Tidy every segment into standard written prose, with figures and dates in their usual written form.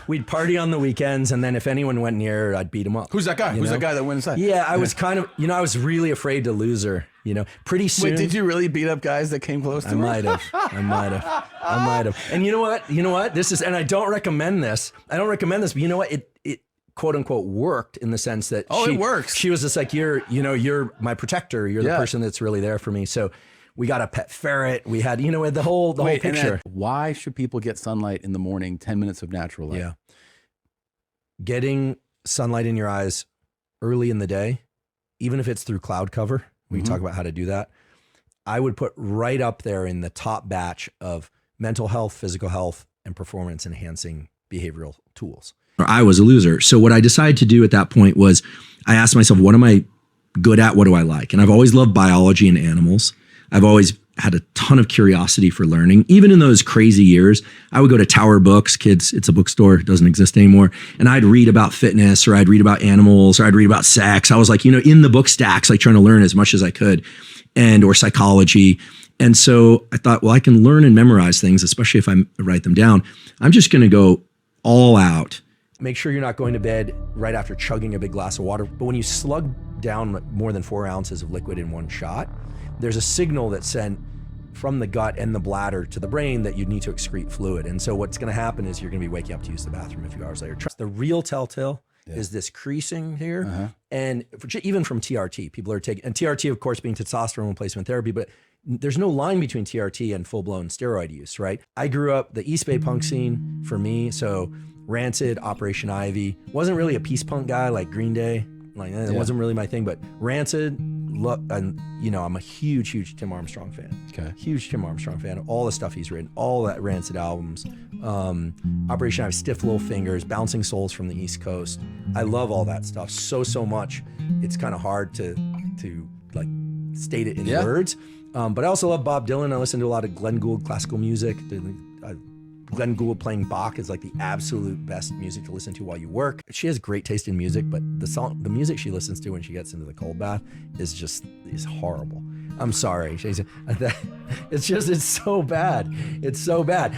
we'd party on the weekends, and then if anyone went near her, I'd beat him up. Who's that guy? Who's that guy that went inside? Yeah, I was kind of, I was really afraid to lose her. Pretty soon. Wait, did you really beat up guys that came close to her? I might have. And you know what? This is, and I don't recommend this. But you know what? It quote unquote worked in the sense that it works. She was just like, you're my protector. You're the person that's really there for me. So we got a pet ferret. We had, the whole picture. Why should people get sunlight in the morning? 10 minutes of natural light. Yeah. Getting sunlight in your eyes early in the day, even if it's through cloud cover. We can talk about how to do that. I would put right up there in the top batch of mental health, physical health, and performance enhancing behavioral tools. I was a loser. So what I decided to do at that point was I asked myself, what am I good at? What do I like? And I've always loved biology and animals. I've always had a ton of curiosity for learning. Even in those crazy years, I would go to Tower Books, kids, it's a bookstore, it doesn't exist anymore. And I'd read about fitness, or I'd read about animals, or I'd read about sex. I was like, in the book stacks, like trying to learn as much as I could, or psychology. And so I thought, well, I can learn and memorize things, especially if I write them down. I'm just going to go all out. Make sure you're not going to bed right after chugging a big glass of water. But when you slug down more than 4 ounces of liquid in one shot, there's a signal that's sent from the gut and the bladder to the brain that you need to excrete fluid. And so what's going to happen is you're going to be waking up to use the bathroom a few hours later. The real telltale is this creasing here. And even from TRT, people are taking, and TRT, of course, being testosterone replacement therapy, but there's no line between TRT and full-blown steroid use, right? I grew up the East Bay punk scene for me. So Rancid, Operation Ivy, wasn't really a peace punk guy like Green Day. It wasn't really my thing, but Rancid, and I'm a huge Tim Armstrong fan. Okay. Huge Tim Armstrong fan. All the stuff he's written, all that Rancid albums, Operation Ivy, Stiff Little Fingers, Bouncing Souls from the East Coast. I love all that stuff so much. It's kind of hard to like state it in words. But I also love Bob Dylan. I listen to a lot of Glenn Gould classical music. Glenn Gould playing Bach is like the absolute best music to listen to while you work. She has great taste in music, but the music she listens to when she gets into the cold bath is horrible. I'm sorry. It's so bad. It's so bad.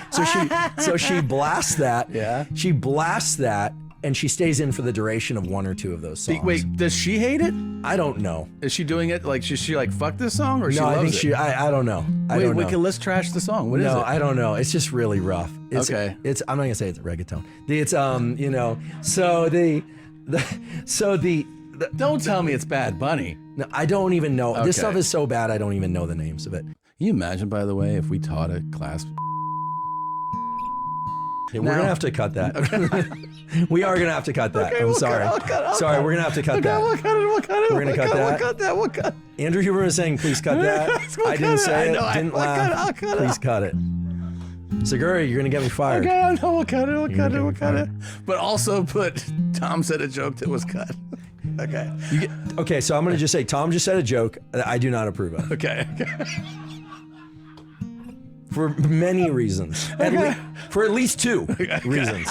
So she blasts that. Yeah. She blasts that, and she stays in for the duration of 1 or 2 of those songs. Wait, does she hate it? I don't know. Is she doing it like she like fuck this song, or she loves I think it? I don't know. I don't know. Let's trash the song. What is it? No, I don't know. It's just really rough. Okay. I'm not gonna say it's a reggaeton. Don't tell me it's Bad Bunny. No, I don't even know. Okay. This stuff is so bad, I don't even know the names of it. Can you imagine, by the way, if we taught a class? Okay, we're gonna have to cut that. Okay. We are gonna have to cut that. I'm sorry. Sorry, we're gonna have to cut that. We'll cut it. We're gonna cut that. We'll cut. Andrew Huberman is saying, please cut that. I didn't say it. Didn't laugh. I'll cut it. Please cut it. Segura, you're gonna get me fired. Okay, I know. We'll cut it. But also put Tom said a joke that was cut. Okay. Okay, so I'm gonna just say Tom just said a joke that I do not approve of. Okay. For many reasons. For at least 2 reasons.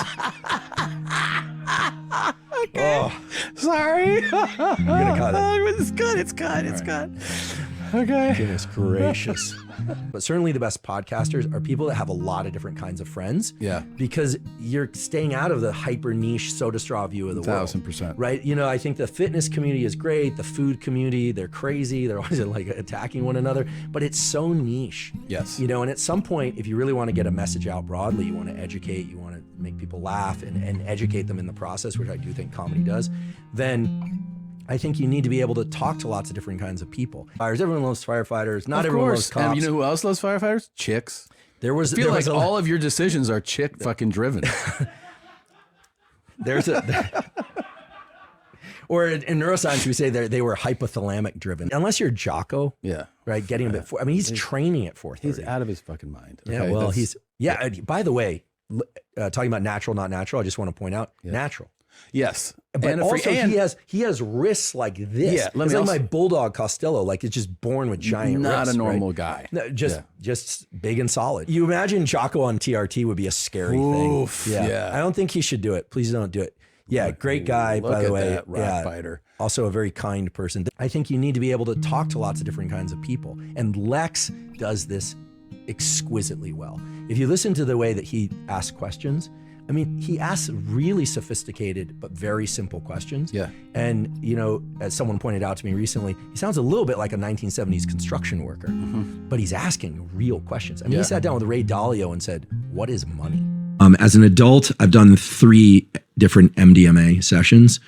Okay. Oh, sorry. you're gonna cut it. It's cut. Okay. Goodness gracious. But certainly the best podcasters are people that have a lot of different kinds of friends. Yeah. Because you're staying out of the hyper niche soda straw view of the world. 1000%. Right? I think the fitness community is great. The food community, they're crazy. They're always like attacking one another. But it's so niche. Yes. And at some point, if you really want to get a message out broadly, you want to educate, you want to make people laugh and educate them in the process, which I do think comedy does, then I think you need to be able to talk to lots of different kinds of people. Everyone loves firefighters. Not everyone loves cops. And you know who else loves firefighters? Chicks. I feel like all of your decisions are chick fucking driven. Or in neuroscience, we say they were hypothalamic driven. Unless you're Jocko, right? Getting a bit. He's training at 4:30. He's out of his fucking mind. Yeah, okay, well, By the way, talking about natural, not natural. I just want to point out natural. Yes, but also he has wrists like this. Yeah, it's like my bulldog Costello. Like it's just born with giant wrists. Not a normal right? guy. No, just big and solid. You imagine Jocko on TRT would be a scary thing. Yeah, I don't think he should do it. Please don't do it. Yeah, great guy, by the way. Rat fighter. Also a very kind person. I think you need to be able to talk to lots of different kinds of people. And Lex does this exquisitely well. If you listen to the way that he asks questions, I mean, he asks really sophisticated but very simple questions. Yeah. And, as someone pointed out to me recently, he sounds a little bit like a 1970s construction worker, but he's asking real questions. I mean, he sat down with Ray Dalio and said, "What is money?" As an adult, I've done 3 different MDMA sessions,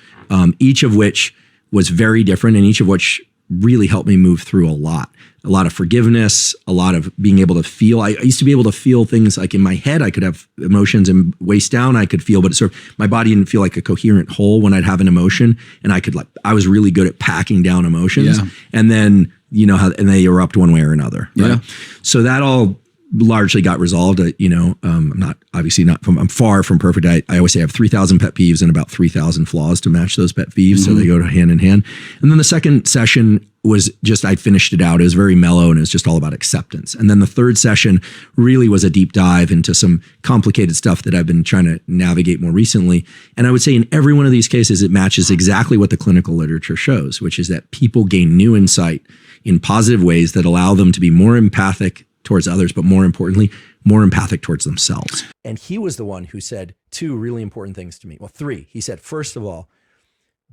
each of which was very different and each of which really helped me move through a lot of forgiveness, a lot of being able to feel. I used to be able to feel things like in my head, I could have emotions, and waist down I could feel, but my body didn't feel like a coherent whole when I'd have an emotion. And I was really good at packing down emotions. Yeah. And then, and they erupt one way or another. Right? Yeah. So that all largely got resolved. I'm far from perfect. I always say I have 3,000 pet peeves and about 3,000 flaws to match those pet peeves. So they go hand in hand. And then the second session was just, I finished it out. It was very mellow and it was just all about acceptance. And then the third session really was a deep dive into some complicated stuff that I've been trying to navigate more recently. And I would say in every one of these cases, it matches exactly what the clinical literature shows, which is that people gain new insight in positive ways that allow them to be more empathic towards others, but more importantly, more empathic towards themselves. And he was the one who said 2 really important things to me. Well, 3. He said, first of all,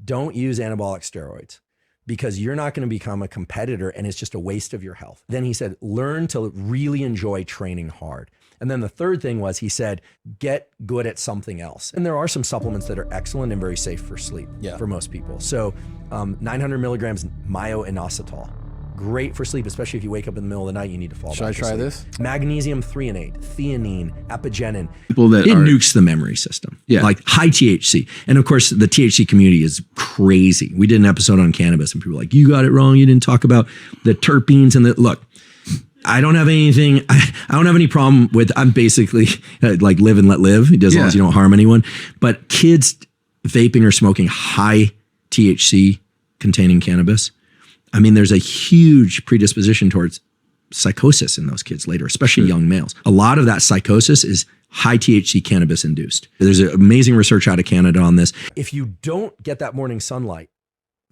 don't use anabolic steroids because you're not going to become a competitor and it's just a waste of your health. Then he said, learn to really enjoy training hard. And then the third thing was, he said, get good at something else. And there are some supplements that are excellent and very safe for sleep for most people. So 900 milligrams myo-inositol. Great for sleep, especially if you wake up in the middle of the night, you need to fall back. Should I try this? Magnesium threonate, theanine, apigenin. People that nukes the memory system. Yeah. Like high THC. And of course, the THC community is crazy. We did an episode on cannabis and people were like, you got it wrong. You didn't talk about the terpenes and look, I don't have anything. I don't have any problem with, I'm basically like live and let live, as long as you don't harm anyone. But kids vaping or smoking high THC containing cannabis, I mean, there's a huge predisposition towards psychosis in those kids later, especially young males. A lot of that psychosis is high THC cannabis induced. There's amazing research out of Canada on this. If you don't get that morning sunlight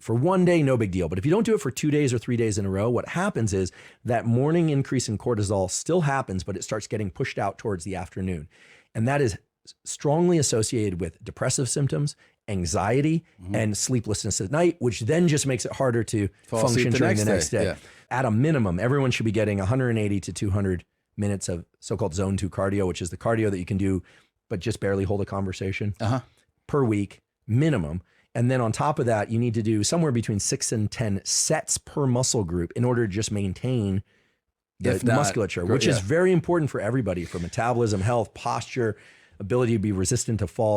for one day, no big deal. But if you don't do it for 2 days or 3 days in a row, what happens is that morning increase in cortisol still happens, but it starts getting pushed out towards the afternoon. And that is strongly associated with depressive symptoms, anxiety, and sleeplessness at night, which then just makes it harder to function during the next day. Yeah. At a minimum, everyone should be getting 180 to 200 minutes of so-called zone 2 cardio, which is the cardio that you can do, but just barely hold a conversation per week, minimum. And then on top of that, you need to do somewhere between 6 and 10 sets per muscle group in order to just maintain the musculature, which is very important for everybody, for metabolism, health, posture, ability to be resistant to falls.